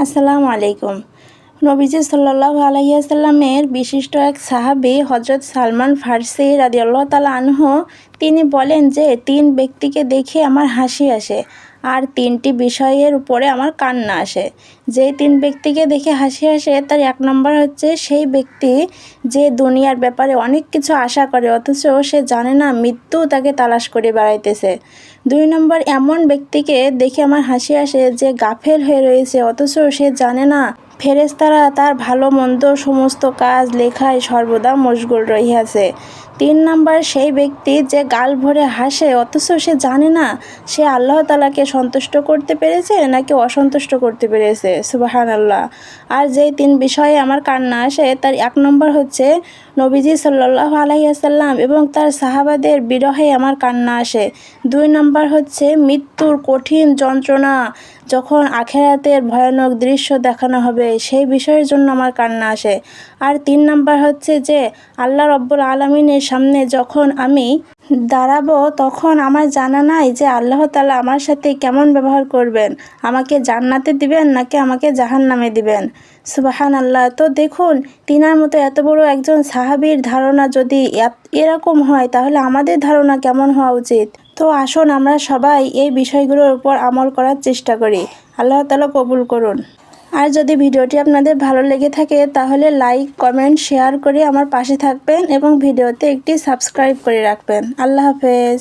আসসালামু আলাইকুম। নবীজি সাল্লাল্লাহু আলাইহি ওয়াসাল্লামের বিশিষ্ট এক সাহাবী হযরত সালমান ফারসি রাদিয়াল্লাহু তাআলা আনহু তিনি বলেন যে ৩ ব্যক্তিকে দেখে আমার হাসি আসে আর ৩টি বিষয়ের উপরে আমার কান্না আসে। যেই ৩ ব্যক্তিকে দেখে হাসি আসে তার ১ নম্বর হচ্ছে সেই ব্যক্তি যে দুনিয়ার ব্যাপারে অনেক কিছু আশা করে অথচ সে জানে না মৃত্যু তাকে তালাশ করে বেড়াইতেছে। ২ নম্বর এমন ব্যক্তিকে দেখে আমার হাসি আসে যে গাফেল হয়ে রয়েছে অথচ সে জানে না ফেরেশতারা তার ভালো মন্দ সমস্ত কাজ লেখায় সর্বদা মশগুল রহিয়াছে। ৩ নাম্বার সেই ব্যক্তি যে গাল ভরে হাসে অথচ সে জানে না সে আল্লাহ তাআলাকে সন্তুষ্ট করতে পেরেছে নাকি অসন্তুষ্ট করতে পেরেছে। সুবহানাল্লাহ। আর যেই ৩ বিষয়ে আমার কান্না আসে তার ১ নম্বর হচ্ছে নবীজি সাল্লাল্লাহু আলাইহি ওয়াসাল্লাম এবং তার সাহাবাদের বিরহে আমার কান্না আসে। ২ নম্বর হচ্ছে মৃত্যুর কঠিন যন্ত্রণা যখন আখিরাতের ভয়ানক দৃশ্য দেখানো হবে সেই বিষয়ের জন্য আমার কান্না আসে। আর ৩ নাম্বার হচ্ছে যে আল্লাহ রাব্বুল আলামিনের সামনে যখন আমি দাঁড়াবো তখন আমার জানা নাই যে আল্লাহ তাআলা আমার সাথে কেমন ব্যবহার করবেন, আমাকে জান্নাতে দিবেন নাকি আমাকে জাহান্নামে দিবেন। সুবহানাল্লাহ। তো দেখুন তিনার মতো এত বড় একজন সাহাবীর ধারণা যদি এরকম হয় তাহলে আমাদের ধারণা কেমন হওয়া উচিত। তো আসুন আমরা সবাই এই বিষয়গুলোর উপর আমল করার চেষ্টা করি। আল্লাহ তাআলা কবুল করুন। আর যদি ভিডিওটি আপনাদের ভালো লেগে থাকে তাহলে লাইক, কমেন্ট, শেয়ার করে আমার পাশে থাকবেন এবং ভিডিওতে একটি সাবস্ক্রাইব করে রাখবেন। আল্লাহ হাফেজ।